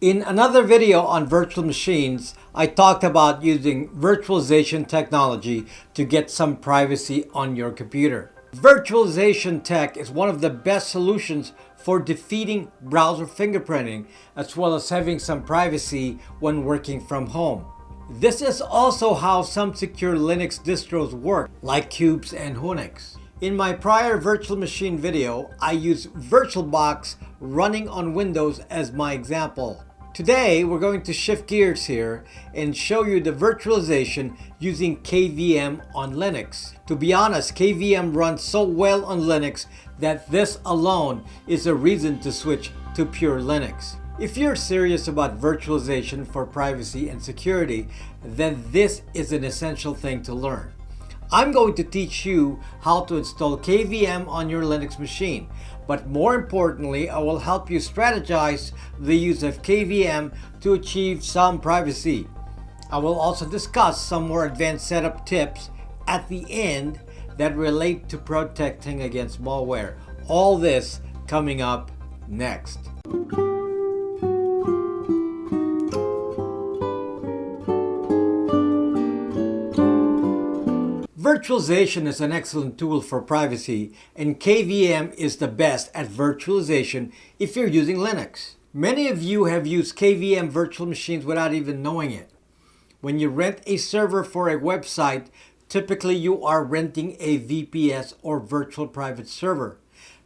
In another video on virtual machines, I talked about using virtualization technology to get some privacy on your computer. Virtualization tech is one of the best solutions for defeating browser fingerprinting, as well as having some privacy when working from home. This is also how some secure Linux distros work, like Cubes and Unix. In my prior virtual machine video, I used VirtualBox running on Windows as my example. Today, we're going to shift gears here and show you the virtualization using KVM on Linux. To be honest, KVM runs so well on Linux that this alone is a reason to switch to pure Linux. If you're serious about virtualization for privacy and security, then this is an essential thing to learn. I'm going to teach you how to install KVM on your Linux machine, but more importantly, I will help you strategize the use of KVM to achieve some privacy. I will also discuss some more advanced setup tips at the end that relate to protecting against malware. All this coming up next. Virtualization is an excellent tool for privacy, and KVM is the best at virtualization if you're using Linux. Many of you have used KVM virtual machines without even knowing it. When you rent a server for a website, typically you are renting a VPS or virtual private server.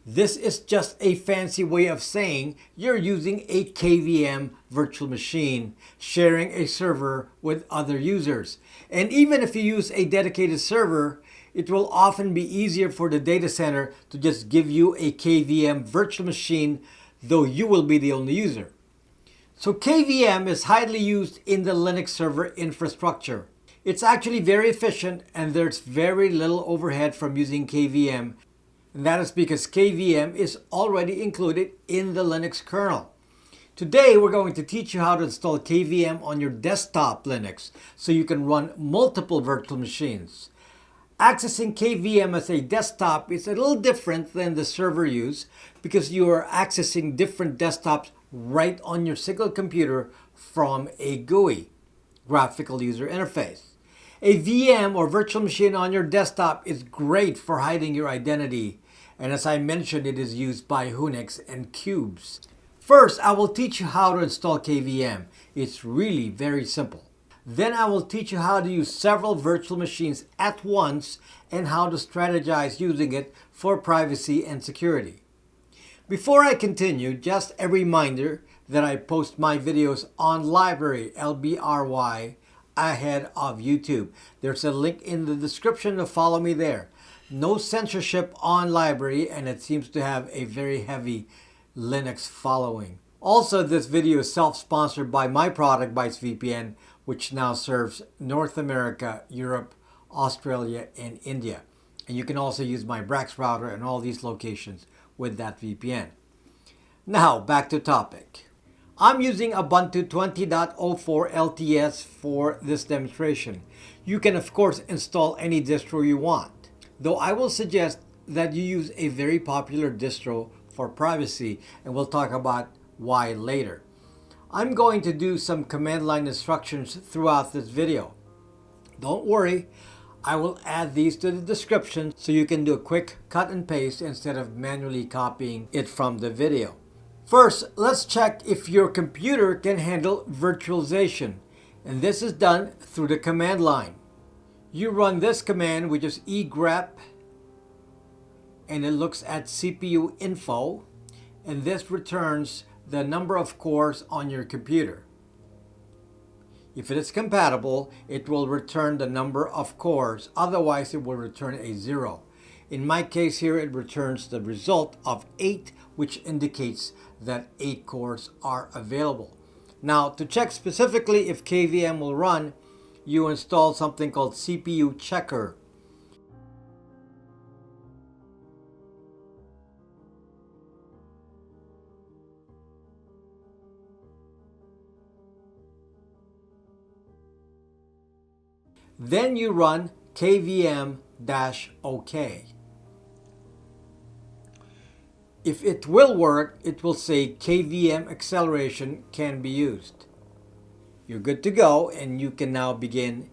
This is just a fancy way of saying you're using a KVM virtual machine, sharing a server with other users. And even if you use a dedicated server, it will often be easier for the data center to just give you a KVM virtual machine, though you will be the only user. So KVM is highly used in the Linux server infrastructure. It's actually very efficient, and there's very little overhead from using KVM. And that is because KVM is already included in the Linux kernel. Today, we're going to teach you how to install KVM on your desktop Linux so you can run multiple virtual machines. Accessing KVM as a desktop is a little different than the server use because you are accessing different desktops right on your single computer from a GUI, graphical user interface. A VM or virtual machine on your desktop is great for hiding your identity. And as I mentioned, it is used by Unix and Cubes. First, I will teach you how to install KVM. It's really very simple. Then I will teach you how to use several virtual machines at once and how to strategize using it for privacy and security. Before I continue, just a reminder that I post my videos on Library, LBRY, ahead of YouTube. There's a link in the description to follow me there. No censorship on Library, and it seems to have a very heavy Linux following. Also, this video is self-sponsored by my product, BytesVPN, which now serves North America, Europe, Australia, and India. And you can also use my Brax router in all these locations with that VPN. Now, back to topic. I'm using Ubuntu 20.04 LTS for this demonstration. You can, of course, install any distro you want, though I will suggest that you use a very popular distro for privacy, and we'll talk about why later. I'm going to do some command line instructions throughout this video. Don't worry, I will add these to the description so you can do a quick cut and paste instead of manually copying it from the video. First, let's check if your computer can handle virtualization, and this is done through the command line. You run this command, which is egrep, and it looks at CPU info, and this returns the number of cores on your computer. If it is compatible, it will return the number of cores. Otherwise, it will return a 0. In my case here, it returns the result of 8, which indicates that 8 cores are available. Now, to check specifically if KVM will run, you install something called CPU checker. Then you run KVM-OK. If it will work, it will say KVM acceleration can be used. You're good to go, and you can now begin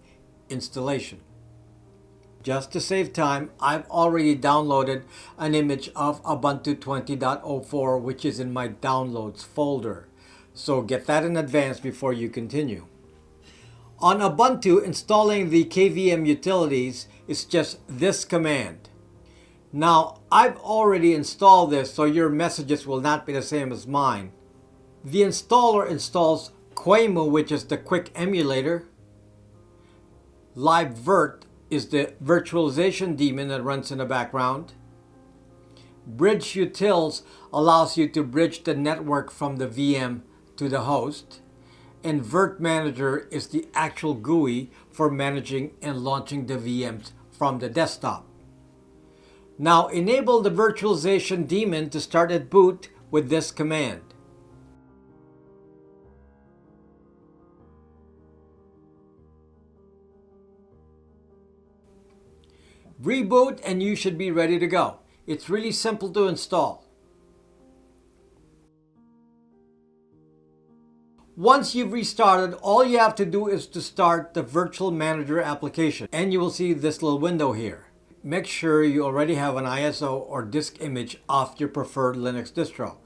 installation. Just to save time, I've already downloaded an image of Ubuntu 20.04, which is in my downloads folder. So get that in advance before you continue. On Ubuntu, installing the KVM utilities is just this command. Now, I've already installed this, so your messages will not be the same as mine. The installer installs QEMU, which is the quick emulator. LiveVirt is the virtualization daemon that runs in the background. Bridge Utils allows you to bridge the network from the VM to the host. And Virt Manager is the actual GUI for managing and launching the VMs from the desktop. Now enable the virtualization daemon to start at boot with this command. Reboot and you should be ready to go. It's really simple to install. Once you've restarted, all you have to do is to start the Virtual Manager application, and you will see this little window here. Make sure you already have an ISO or disk image of your preferred Linux distro.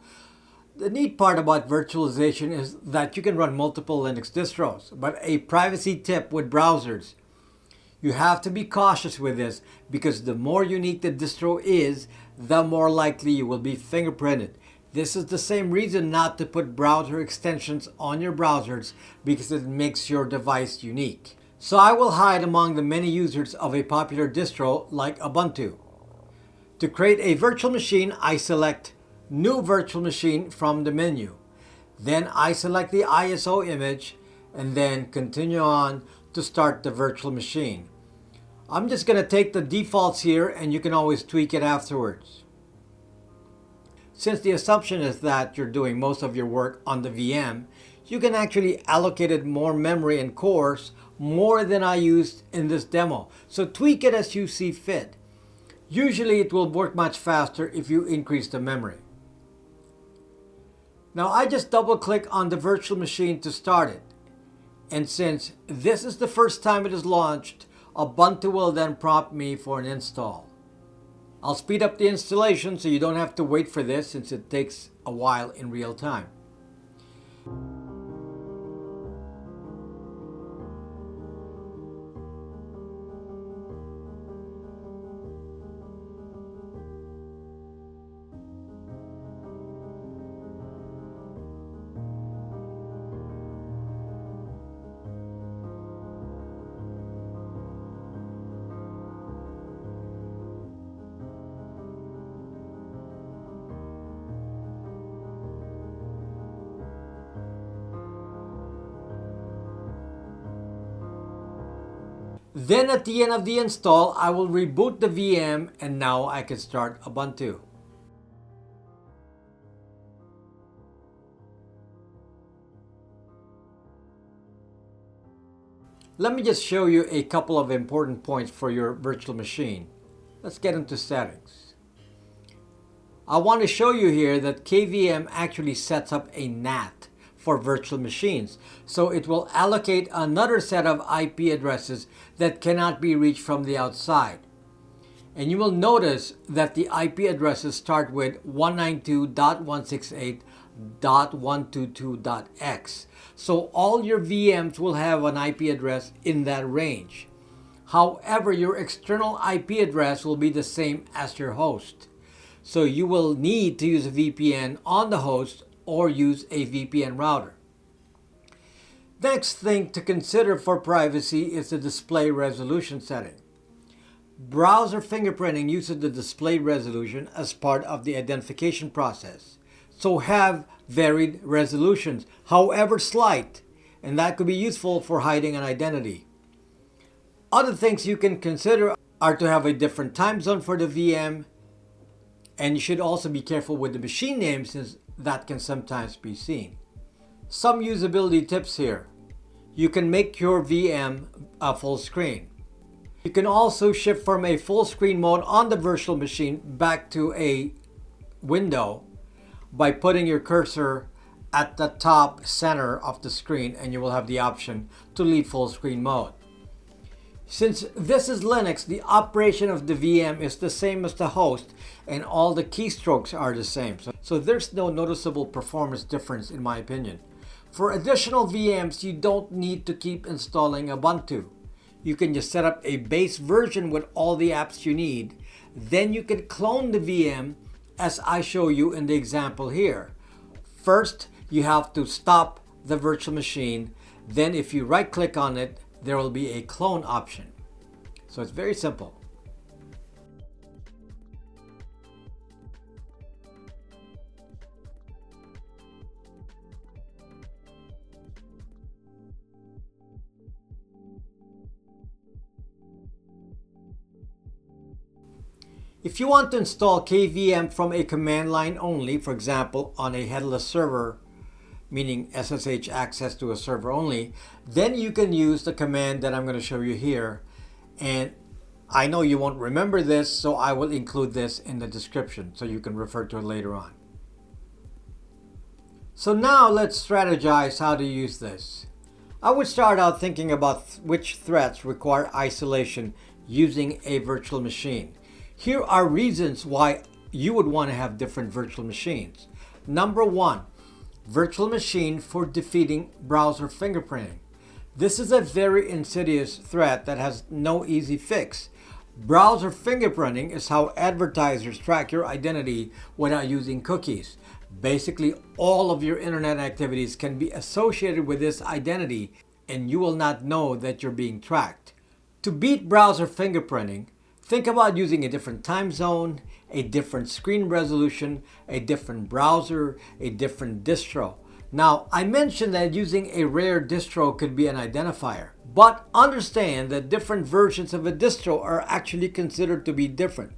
The neat part about virtualization is that you can run multiple Linux distros, but a privacy tip with browsers. You have to be cautious with this because the more unique the distro is, the more likely you will be fingerprinted. This is the same reason not to put browser extensions on your browsers because it makes your device unique. So I will hide among the many users of a popular distro like Ubuntu. To create a virtual machine, I select New Virtual Machine from the menu. Then I select the ISO image and then continue on to start the virtual machine. I'm just going to take the defaults here and you can always tweak it afterwards. Since the assumption is that you're doing most of your work on the VM, you can actually allocate it more memory and cores, more than I used in this demo. So tweak it as you see fit. Usually it will work much faster if you increase the memory. Now I just double click on the virtual machine to start it. And since this is the first time it is launched, Ubuntu will then prompt me for an install. I'll speed up the installation so you don't have to wait for this since it takes a while in real time. Then at the end of the install, I will reboot the VM and now I can start Ubuntu. Let me just show you a couple of important points for your virtual machine. Let's get into settings. I want to show you here that KVM actually sets up a NAT for virtual machines. So it will allocate another set of IP addresses that cannot be reached from the outside. And you will notice that the IP addresses start with 192.168.122.x. So all your VMs will have an IP address in that range. However, your external IP address will be the same as your host. So you will need to use a VPN on the host or use a VPN router. Next thing to consider for privacy is the display resolution setting. Browser fingerprinting uses the display resolution as part of the identification process. So have varied resolutions, however slight, and that could be useful for hiding an identity. Other things you can consider are to have a different time zone for the VM, and you should also be careful with the machine name since that can sometimes be seen. Some usability tips here. You can make your VM a full screen. You can also shift from a full screen mode on the virtual machine back to a window by putting your cursor at the top center of the screen, and you will have the option to leave full screen mode. Since this is Linux, the operation of the VM is the same as the host, and all the keystrokes are the same. So there's no noticeable performance difference in my opinion. For additional VMs, you don't need to keep installing Ubuntu. You can just set up a base version with all the apps you need. Then you can clone the VM as I show you in the example here. First, you have to stop the virtual machine. Then if you right click on it, there will be a clone option. So it's very simple. If you want to install KVM from a command line only, for example, on a headless server, meaning SSH access to a server only, then you can use the command that I'm going to show you here. And I know you won't remember this, so I will include this in the description so you can refer to it later on. So now let's strategize how to use this. I would start out thinking about which threats require isolation using a virtual machine. Here are reasons why you would want to have different virtual machines. Number one, virtual machine for defeating browser fingerprinting. This is a very insidious threat that has no easy fix. Browser fingerprinting is how advertisers track your identity without using cookies. Basically, all of your internet activities can be associated with this identity, and you will not know that you're being tracked. To beat browser fingerprinting, think about using a different time zone, a different screen resolution, a different browser, a different distro. Now, I mentioned that using a rare distro could be an identifier, but understand that different versions of a distro are actually considered to be different.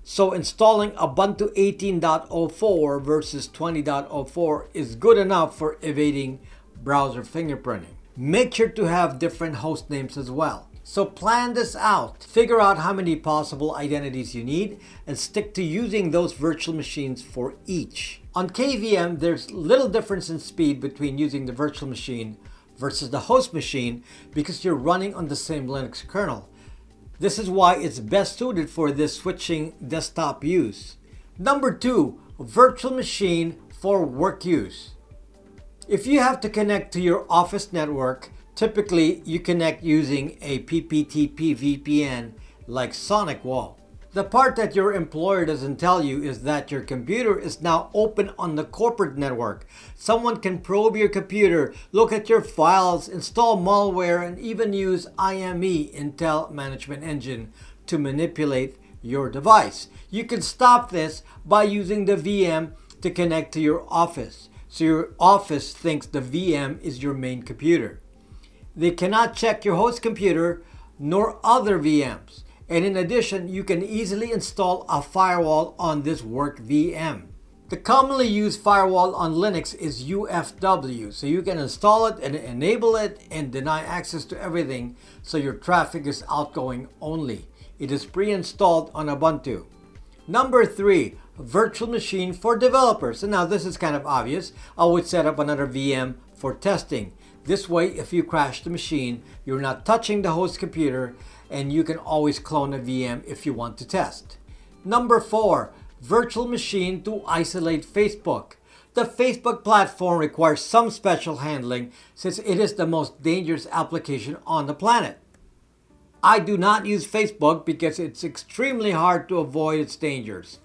So installing Ubuntu 18.04 versus 20.04 is good enough for evading browser fingerprinting. Make sure to have different host names as well. So plan this out, figure out how many possible identities you need, and stick to using those virtual machines for each. On KVM, there's little difference in speed between using the virtual machine versus the host machine because you're running on the same Linux kernel. This is why it's best suited for this switching desktop use. Number two, virtual machine for work use. If you have to connect to your office network, typically you connect using a PPTP VPN like SonicWall. The part that your employer doesn't tell you is that your computer is now open on the corporate network. Someone can probe your computer, look at your files, install malware, and even use IME, Intel Management Engine, to manipulate your device. You can stop this by using the VM to connect to your office. So your office thinks the VM is your main computer. They cannot check your host computer nor other VMs. And in addition, you can easily install a firewall on this work VM. The commonly used firewall on Linux is UFW, so you can install it and enable it and deny access to everything so your traffic is outgoing only. It is pre-installed on Ubuntu. Number three, virtual machine for developers. And now this is kind of obvious. I would set up another VM for testing. This way, if you crash the machine, you're not touching the host computer, and you can always clone a VM if you want to test. Number four, virtual machine to isolate Facebook. The Facebook platform requires some special handling since it is the most dangerous application on the planet. I do not use Facebook because it's extremely hard to avoid its dangers.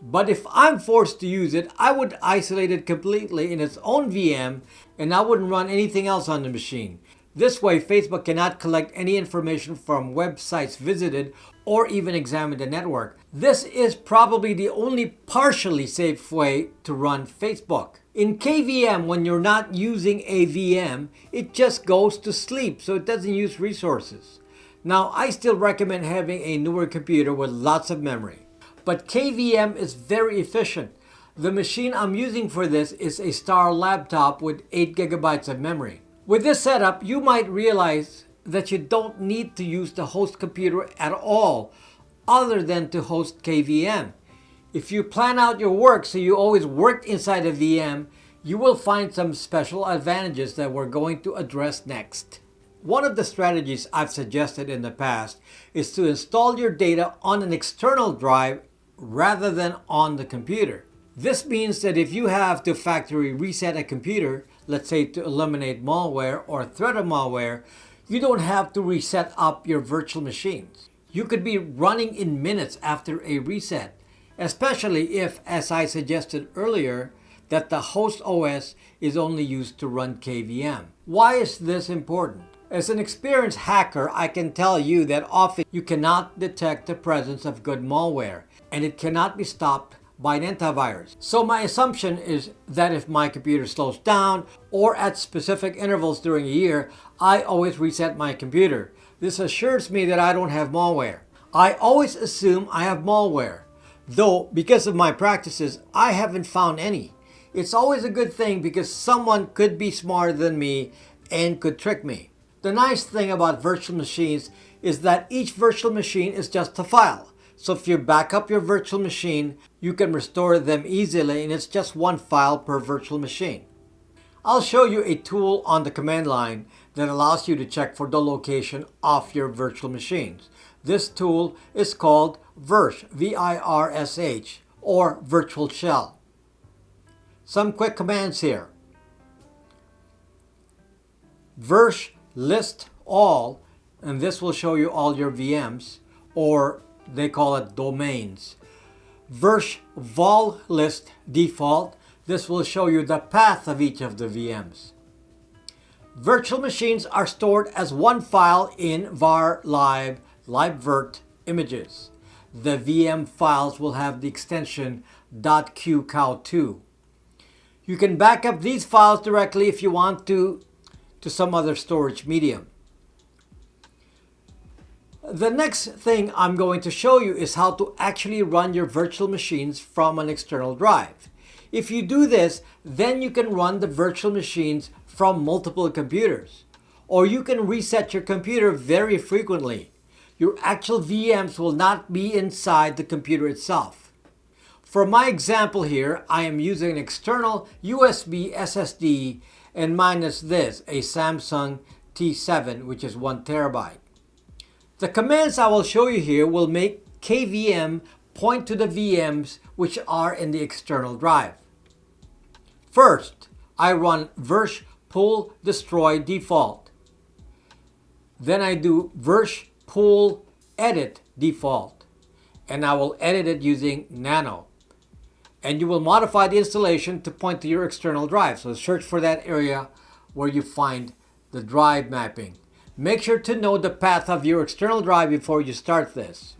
But if I'm forced to use it, I would isolate it completely in its own VM and I wouldn't run anything else on the machine. This way, Facebook cannot collect any information from websites visited or even examine the network. This is probably the only partially safe way to run Facebook. In KVM, when you're not using a VM, it just goes to sleep, so it doesn't use resources. Now, I still recommend having a newer computer with lots of memory. But KVM is very efficient. The machine I'm using for this is a Star laptop with 8 gigabytes of memory. With this setup, you might realize that you don't need to use the host computer at all other than to host KVM. If you plan out your work so you always work inside a VM, you will find some special advantages that we're going to address next. One of the strategies I've suggested in the past is to install your data on an external drive rather than on the computer. This means that if you have to factory reset a computer, let's say to eliminate malware or threat of malware, you don't have to reset up your virtual machines. You could be running in minutes after a reset, especially if, as I suggested earlier, that the host OS is only used to run KVM. Why is this important? As an experienced hacker, I can tell you that often you cannot detect the presence of good malware, and it cannot be stopped by an antivirus. So my assumption is that if my computer slows down or at specific intervals during a year, I always reset my computer. This assures me that I don't have malware. I always assume I have malware, though because of my practices, I haven't found any. It's always a good thing because someone could be smarter than me and could trick me. The nice thing about virtual machines is that each virtual machine is just a file. So if you back up your virtual machine, you can restore them easily, and it's just one file per virtual machine. I'll show you a tool on the command line that allows you to check for the location of your virtual machines. This tool is called Virsh, V-I-R-S-H, or Virtual Shell. Some quick commands here. Virsh list all, and this will show you all your VMs, or they call it domains. Virsh vol list default, this will show you the path of each of the VMs. Virtual machines are stored as one file in var lib libvirt images. The VM files will have the extension .qcow2. You can back up these files directly if you want to some other storage medium. The next thing I'm going to show you is how to actually run your virtual machines from an external drive. If you do this, then you can run the virtual machines from multiple computers. Or you can reset your computer very frequently. Your actual VMs will not be inside the computer itself. For my example here, I am using an external USB SSD, and mine is this, a Samsung T7, which is 1 terabyte. The commands I will show you here will make KVM point to the VMs which are in the external drive. First, I run virsh pull destroy default. Then I do virsh pull edit default, and I will edit it using nano. And you will modify the installation to point to your external drive. So search for that area where you find the drive mapping. Make sure to know the path of your external drive before you start this.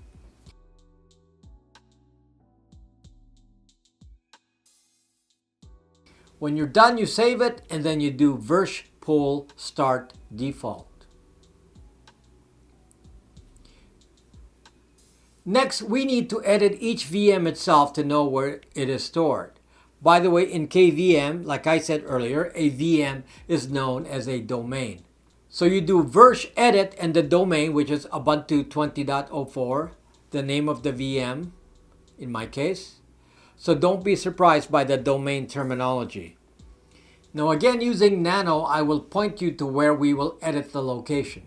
When you're done, you save it, and then you do virsh pull start default. Next, we need to edit each VM itself to know where it is stored. By the way, in KVM, like I said earlier, a VM is known as a domain. So you do virsh edit and the domain, which is Ubuntu 20.04, the name of the VM, in my case. So don't be surprised by the domain terminology. Now again, using nano, I will point you to where we will edit the location.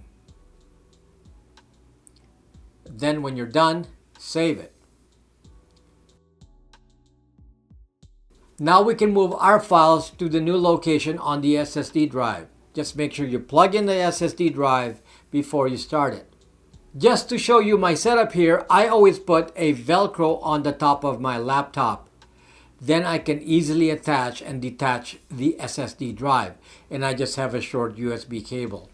Then when you're done, save it. Now we can move our files to the new location on the SSD drive. Just make sure you plug in the SSD drive before you start it. Just to show you my setup here, I always put a Velcro on the top of my laptop. Then I can easily attach and detach the SSD drive, and I just have a short USB cable.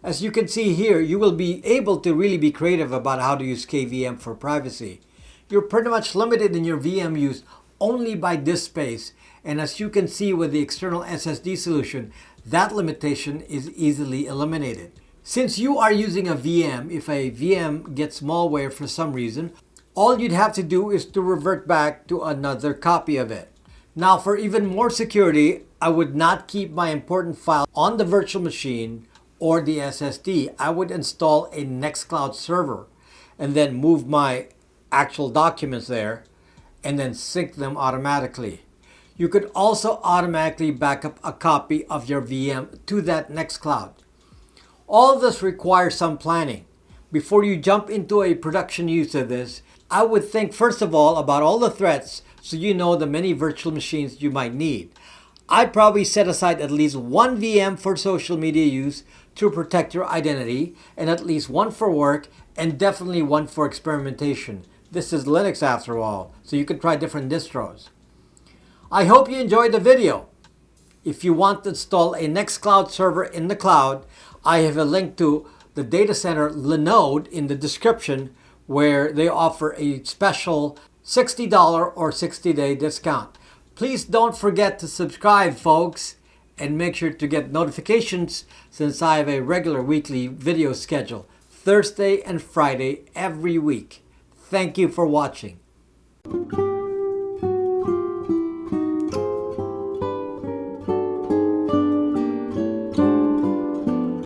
As you can see here, you will be able to really be creative about how to use KVM for privacy. You're pretty much limited in your VM use only by disk space, and as you can see with the external SSD solution, that limitation is easily eliminated. Since you are using a VM, if a VM gets malware for some reason, all you'd have to do is to revert back to another copy of it. Now, for even more security, I would not keep my important file on the virtual machine or the SSD. I would install a NextCloud server and then move my actual documents there and then sync them automatically. You could also automatically back up a copy of your VM to that NextCloud. All this requires some planning. Before you jump into a production use of this, I would think first of all about all the threats so you know the many virtual machines you might need. I'd probably set aside at least one VM for social media use to protect your identity, and at least one for work, and definitely one for experimentation. This is Linux after all, so you can try different distros. I hope you enjoyed the video. If you want to install a NextCloud server in the cloud, I have a link to the data center Linode in the description, where they offer a special $60 or 60-day discount. Please don't forget to subscribe, folks, and make sure to get notifications since I have a regular weekly video schedule, Thursday and Friday every week. Thank you for watching.